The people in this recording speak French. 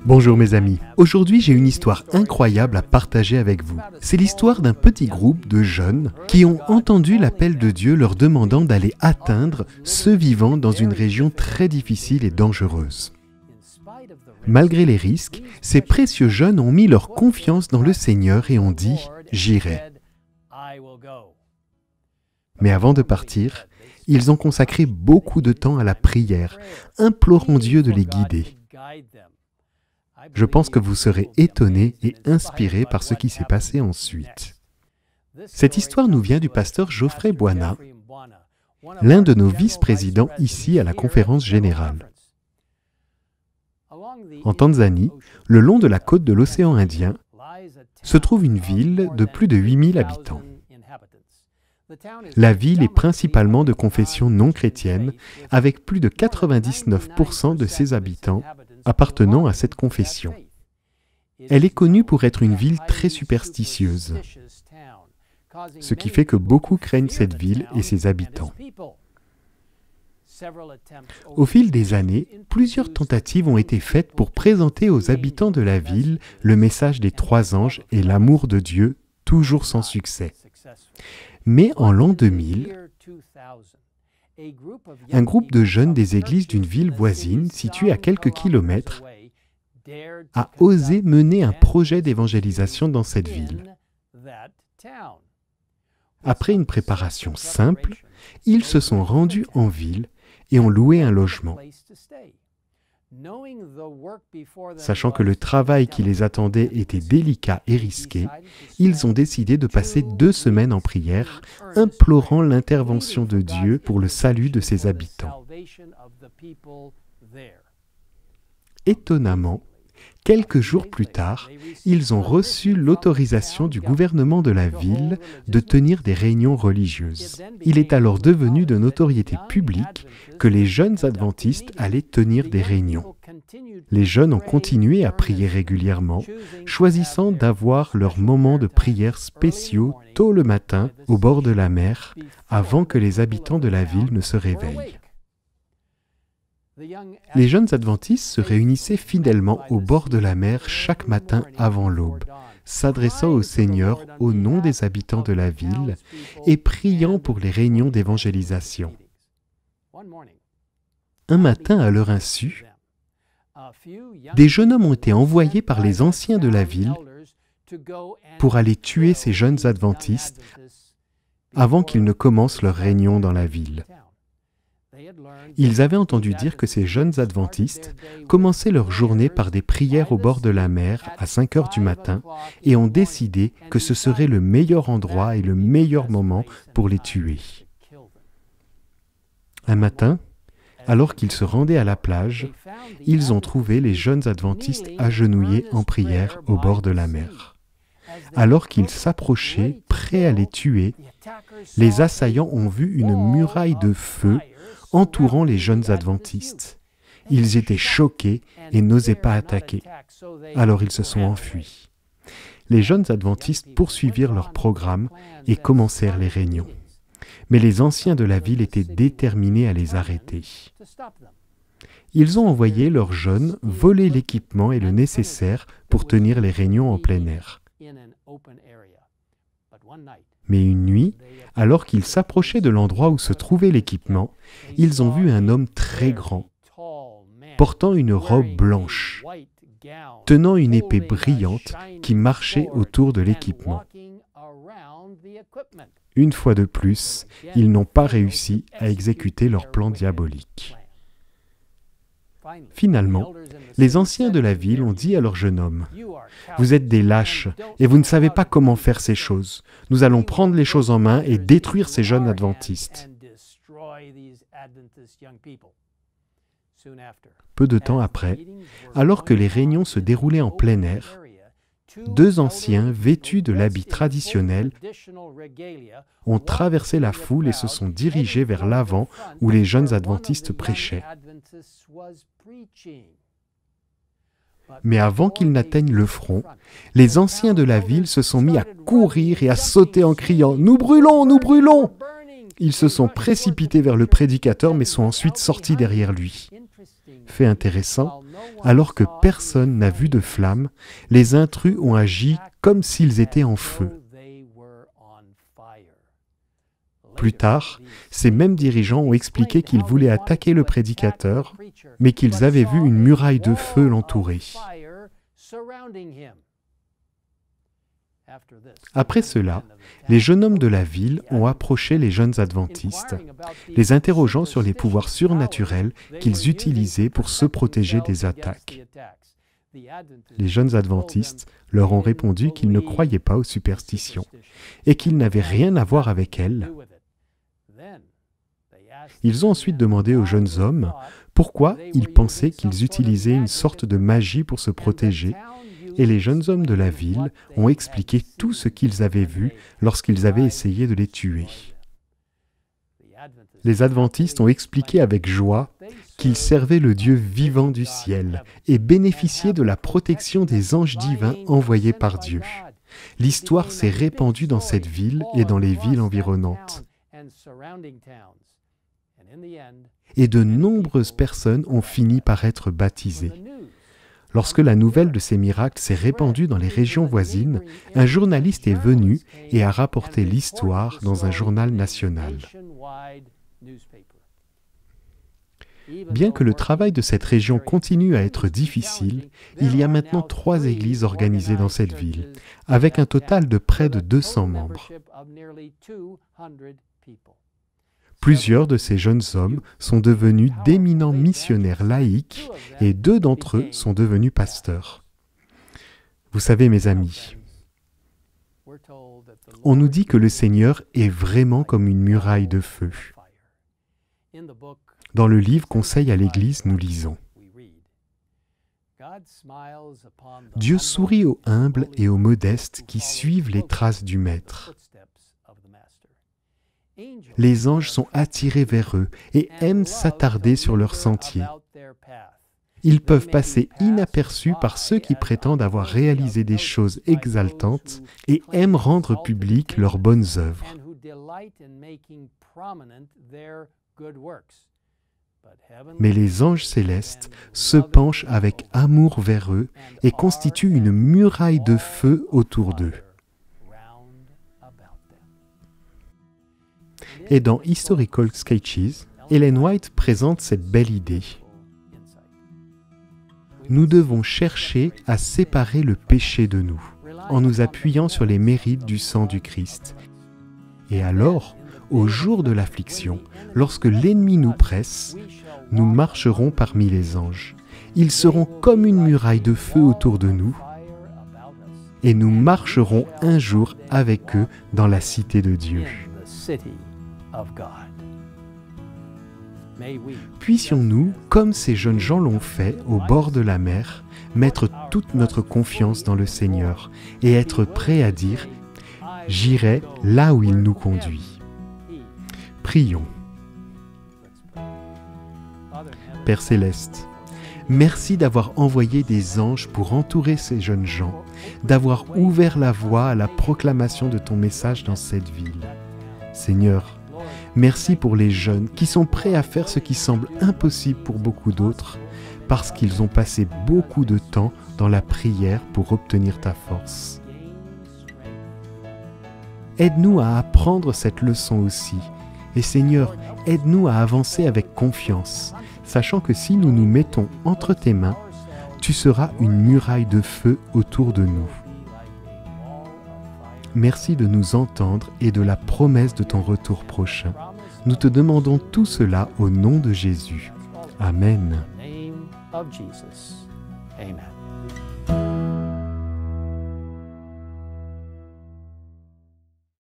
Bonjour mes amis, aujourd'hui j'ai une histoire incroyable à partager avec vous. C'est l'histoire d'un petit groupe de jeunes qui ont entendu l'appel de Dieu leur demandant d'aller atteindre ceux vivant dans une région très difficile et dangereuse. Malgré les risques, ces précieux jeunes ont mis leur confiance dans le Seigneur et ont dit « J'irai ». Mais avant de partir, ils ont consacré beaucoup de temps à la prière, implorant Dieu de les guider. Je pense que vous serez étonnés et inspirés par ce qui s'est passé ensuite. Cette histoire nous vient du pasteur Geoffrey Bwana, l'un de nos vice-présidents ici à la conférence générale. En Tanzanie, le long de la côte de l'océan Indien, se trouve une ville de plus de 8000 habitants. La ville est principalement de confession non chrétienne, avec plus de 99% de ses habitants appartenant à cette confession. Elle est connue pour être une ville très superstitieuse, ce qui fait que beaucoup craignent cette ville et ses habitants. Au fil des années, plusieurs tentatives ont été faites pour présenter aux habitants de la ville le message des 3 anges et l'amour de Dieu, toujours sans succès. Mais en l'an 2000, un groupe de jeunes des églises d'une ville voisine, située à quelques kilomètres, a osé mener un projet d'évangélisation dans cette ville. Après une préparation simple, ils se sont rendus en ville et ont loué un logement. Sachant que le travail qui les attendait était délicat et risqué, ils ont décidé de passer 2 semaines en prière, implorant l'intervention de Dieu pour le salut de ses habitants. Étonnamment, quelques jours plus tard, ils ont reçu l'autorisation du gouvernement de la ville de tenir des réunions religieuses. Il est alors devenu de notoriété publique que les jeunes adventistes allaient tenir des réunions. Les jeunes ont continué à prier régulièrement, choisissant d'avoir leurs moments de prière spéciaux tôt le matin au bord de la mer, avant que les habitants de la ville ne se réveillent. Les jeunes adventistes se réunissaient fidèlement au bord de la mer chaque matin avant l'aube, s'adressant au Seigneur au nom des habitants de la ville et priant pour les réunions d'évangélisation. Un matin, à leur insu, des jeunes hommes ont été envoyés par les anciens de la ville pour aller tuer ces jeunes adventistes avant qu'ils ne commencent leur réunion dans la ville. Ils avaient entendu dire que ces jeunes adventistes commençaient leur journée par des prières au bord de la mer à 5 heures du matin et ont décidé que ce serait le meilleur endroit et le meilleur moment pour les tuer. Un matin, alors qu'ils se rendaient à la plage, ils ont trouvé les jeunes adventistes agenouillés en prière au bord de la mer. Alors qu'ils s'approchaient, prêts à les tuer, les assaillants ont vu une muraille de feu entourant les jeunes adventistes. Ils étaient choqués et n'osaient pas attaquer. Alors ils se sont enfuis. Les jeunes adventistes poursuivirent leur programme et commencèrent les réunions. Mais les anciens de la ville étaient déterminés à les arrêter. Ils ont envoyé leurs jeunes voler l'équipement et le nécessaire pour tenir les réunions en plein air. Mais une nuit, alors qu'ils s'approchaient de l'endroit où se trouvait l'équipement, ils ont vu un homme très grand, portant une robe blanche, tenant une épée brillante qui marchait autour de l'équipement. Une fois de plus, ils n'ont pas réussi à exécuter leur plan diabolique. Finalement, les anciens de la ville ont dit à leur jeune homme « Vous êtes des lâches et vous ne savez pas comment faire ces choses. Nous allons prendre les choses en main et détruire ces jeunes adventistes. » Peu de temps après, alors que les réunions se déroulaient en plein air, 2 anciens vêtus de l'habit traditionnel ont traversé la foule et se sont dirigés vers l'avant où les jeunes adventistes prêchaient. Mais avant qu'ils n'atteignent le front, les anciens de la ville se sont mis à courir et à sauter en criant « Nous brûlons, nous brûlons !» Ils se sont précipités vers le prédicateur mais sont ensuite sortis derrière lui. Fait intéressant, alors que personne n'a vu de flamme, les intrus ont agi comme s'ils étaient en feu. Plus tard, ces mêmes dirigeants ont expliqué qu'ils voulaient attaquer le prédicateur, mais qu'ils avaient vu une muraille de feu l'entourer. Après cela, les jeunes hommes de la ville ont approché les jeunes adventistes, les interrogeant sur les pouvoirs surnaturels qu'ils utilisaient pour se protéger des attaques. Les jeunes adventistes leur ont répondu qu'ils ne croyaient pas aux superstitions et qu'ils n'avaient rien à voir avec elles. Ils ont ensuite demandé aux jeunes hommes pourquoi ils pensaient qu'ils utilisaient une sorte de magie pour se protéger, et les jeunes hommes de la ville ont expliqué tout ce qu'ils avaient vu lorsqu'ils avaient essayé de les tuer. Les adventistes ont expliqué avec joie qu'ils servaient le Dieu vivant du ciel et bénéficiaient de la protection des anges divins envoyés par Dieu. L'histoire s'est répandue dans cette ville et dans les villes environnantes. Et de nombreuses personnes ont fini par être baptisées. Lorsque la nouvelle de ces miracles s'est répandue dans les régions voisines, un journaliste est venu et a rapporté l'histoire dans un journal national. Bien que le travail de cette région continue à être difficile, il y a maintenant 3 églises organisées dans cette ville, avec un total de près de 200 membres. Plusieurs de ces jeunes hommes sont devenus d'éminents missionnaires laïcs et 2 d'entre eux sont devenus pasteurs. Vous savez, mes amis, on nous dit que le Seigneur est vraiment comme une muraille de feu. Dans le livre Conseil à l'Église, nous lisons « Dieu sourit aux humbles et aux modestes qui suivent les traces du Maître. Les anges sont attirés vers eux et aiment s'attarder sur leur sentier. Ils peuvent passer inaperçus par ceux qui prétendent avoir réalisé des choses exaltantes et aiment rendre publiques leurs bonnes œuvres. Mais les anges célestes se penchent avec amour vers eux et constituent une muraille de feu autour d'eux. » Et dans Historical Sketches, Ellen White présente cette belle idée. Nous devons chercher à séparer le péché de nous, en nous appuyant sur les mérites du sang du Christ. Et alors, au jour de l'affliction, lorsque l'ennemi nous presse, nous marcherons parmi les anges. Ils seront comme une muraille de feu autour de nous, et nous marcherons un jour avec eux dans la cité de Dieu. Puissions-nous, comme ces jeunes gens l'ont fait au bord de la mer, mettre toute notre confiance dans le Seigneur et être prêts à dire « J'irai là où il nous conduit ». Prions. Père Céleste, merci d'avoir envoyé des anges pour entourer ces jeunes gens, d'avoir ouvert la voie à la proclamation de ton message dans cette ville. Seigneur, merci pour les jeunes qui sont prêts à faire ce qui semble impossible pour beaucoup d'autres, parce qu'ils ont passé beaucoup de temps dans la prière pour obtenir ta force. Aide-nous à apprendre cette leçon aussi, et Seigneur, aide-nous à avancer avec confiance, sachant que si nous nous mettons entre tes mains, tu seras une muraille de feu autour de nous. Merci de nous entendre et de la promesse de ton retour prochain. Nous te demandons tout cela au nom de Jésus. Amen. In the name of Jesus. Amen.